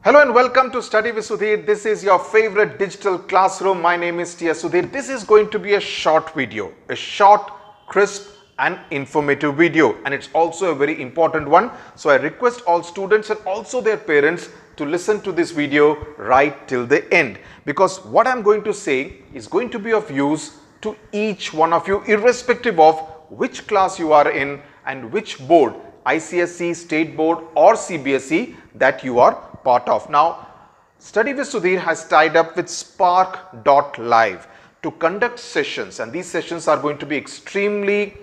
Hello and welcome to Study with Sudhir. This is your favorite digital classroom. My name is T.S. Sudhir. This is going to be a short video, a short, crisp and informative video, and it's also a very important one. So I request all students and also their parents to listen to this video right till the end, because what I'm going to say is going to be of use to each one of you, irrespective of which class you are in and which board, ICSE, State Board or CBSE, that you are part of. Now, Study with Sudhir has tied up with Spark.live to conduct sessions, and these sessions are going to be extremely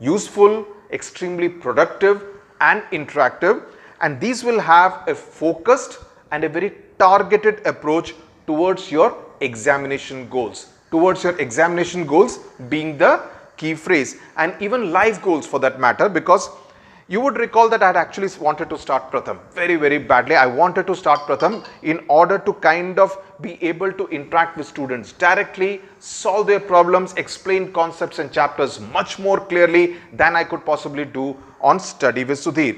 useful, extremely productive and interactive, and these will have a focused and a very targeted approach towards your examination goals, being the key phrase, and even life goals for that matter, because you would recall that I had actually wanted to start Pratham very badly. I wanted to start Pratham in order to kind of be able to interact with students directly, solve their problems, explain concepts and chapters much more clearly than I could possibly do on Study with Sudhir.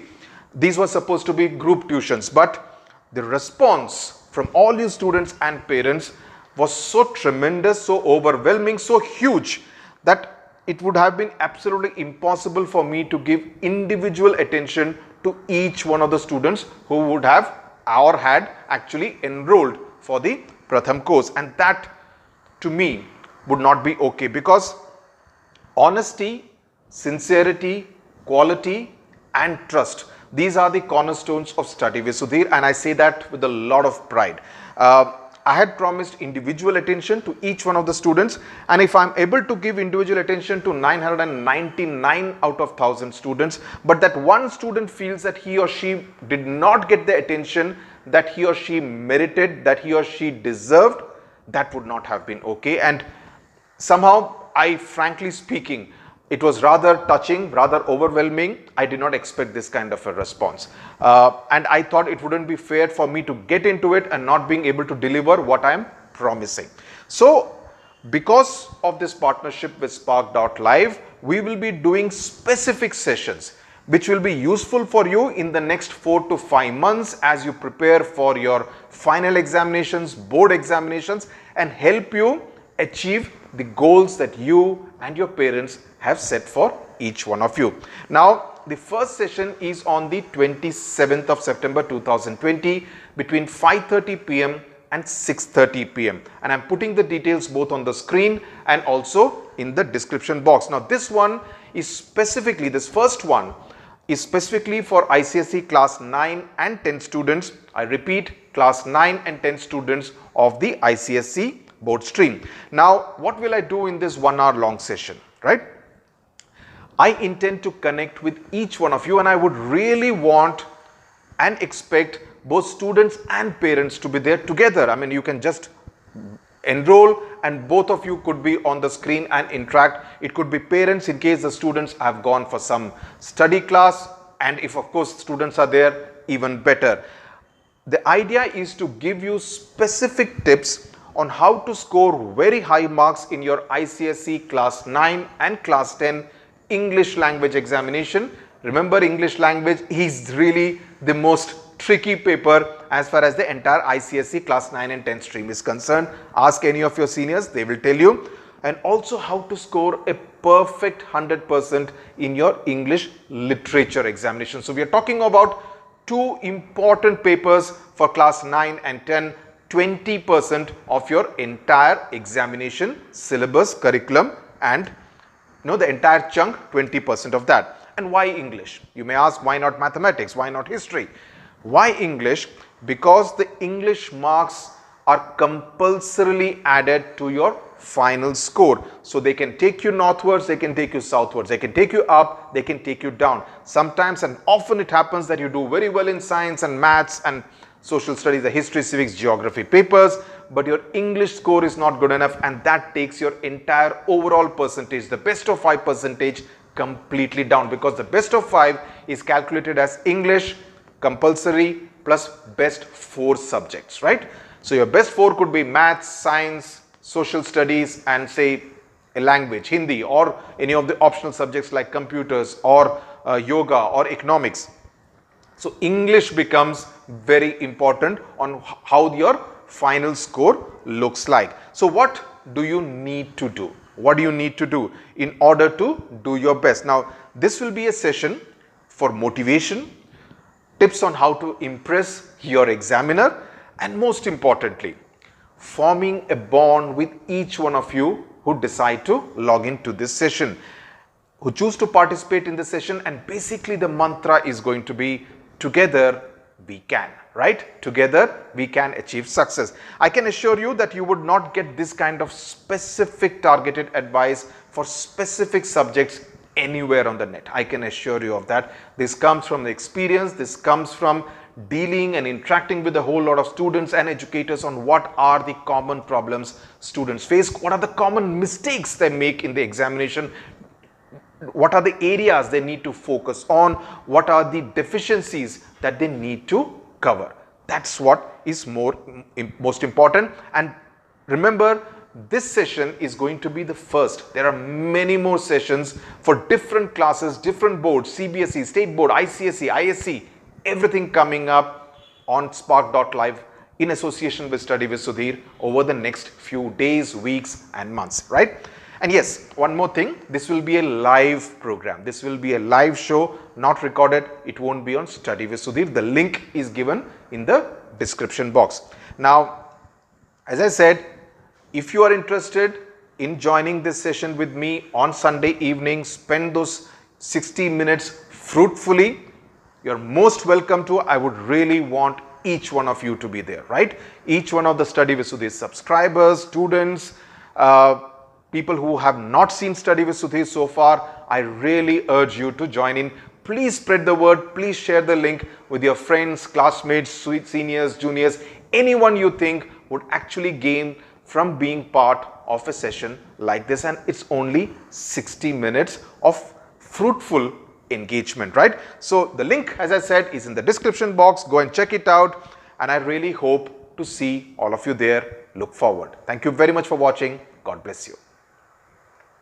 These were supposed to be group tuitions, but the response from all you students and parents was so tremendous, so overwhelming, so huge that it would have been absolutely impossible for me to give individual attention to each one of the students who would have or had actually enrolled for the Pratham course, and that to me would not be okay, because honesty, sincerity, quality and trust, these are the cornerstones of Study with Sudhir, and I say that with a lot of pride. I had promised individual attention to each one of the students, and if I'm able to give individual attention to 999 out of 1000 students, but that one student feels that he or she did not get the attention that he or she merited, that he or she deserved, that would not have been okay. And somehow, I frankly speaking, it was rather touching, rather overwhelming. I did not expect this kind of a response. And I thought it wouldn't be fair for me to get into it and not being able to deliver what I am promising. So, because of this partnership with Spark.live, we will be doing specific sessions which will be useful for you in the next 4 to 5 months as you prepare for your final examinations, board examinations, and help you achieve the goals that you and your parents have set for each one of you. Now, the first session is on the 27th of September 2020 between 5:30 p.m. and 6:30 p.m. and I'm putting the details both on the screen and also in the description box. Now, this one is specifically, this first one is specifically for ICSE class 9 and 10 students. I repeat, class 9 and 10 students of the ICSE board stream. Now, what will I do in this 1 hour long session, right? I intend to connect with each one of you, and I would really want and expect both students and parents to be there together. I mean, you can just enroll and both of you could be on the screen and interact. It could be parents in case the students have gone for some study class, and if of course students are there, even better. The idea is to give you specific tips on how to score very high marks in your ICSE class 9 and class 10 English language examination. Remember, English language is really the most tricky paper as far as the entire ICSE class 9 and 10 stream is concerned. Ask any of your seniors, they will tell you. And also how to score a perfect 100% in your English literature examination. So we are talking about two important papers for class 9 and 10, 20% of your entire examination syllabus, curriculum, and the entire chunk, 20% of that. And why English? You may ask, why not mathematics? Why not history? Why English? Because the English marks are compulsorily added to your final score. So they can take you northwards, they can take you southwards, they can take you up, they can take you down. Sometimes and often it happens that you do very well in science and maths and social studies, the history, civics, geography papers, but your English score is not good enough, and that takes your entire overall percentage, the best of 5 percentage, completely down, because the best of 5 is calculated as English compulsory plus best 4 subjects, right? So your best 4 could be maths, science, social studies, and say a language, Hindi, or any of the optional subjects like computers or yoga or economics. So English becomes very important on how your final score looks like. So what do you need to do? What do you need to do in order to do your best? Now, this will be a session for motivation, tips on how to impress your examiner, and most importantly, forming a bond with each one of you who decide to log into this session, who choose to participate in the session. And basically the mantra is going to be, together we can, right? Together we can achieve success. I can assure you that you would not get this kind of specific targeted advice for specific subjects anywhere on the net. I can assure you of that. This comes from the experience. This comes from dealing and interacting with a whole lot of students and educators on what are the common problems students face, what are the common mistakes they make in the examination, what are the areas they need to focus on, what are the deficiencies that they need to cover. That's what is most important. And remember, this session is going to be the first. There are many more sessions for different classes, different boards, CBSE, State Board, ICSE, ISC, everything coming up on Spark.live in association with Study with Sudhir over the next few days, weeks and months, right? And yes, one more thing, this will be a live program. This will be a live show, not recorded. It won't be on Study with Sudhir. The link is given in the description box. Now, as I said, if you are interested in joining this session with me on Sunday evening, spend those 60 minutes fruitfully, you're most welcome to. I would really want each one of you to be there, right? Each one of the Study with Sudhir subscribers, students, people who have not seen Study with Sudhir so far, I really urge you to join in. Please spread the word. Please share the link with your friends, classmates, seniors, juniors, anyone you think would actually gain from being part of a session like this. And it's only 60 minutes of fruitful engagement, right? So the link, as I said, is in the description box. Go and check it out. And I really hope to see all of you there. Look forward. Thank you very much for watching. God bless you.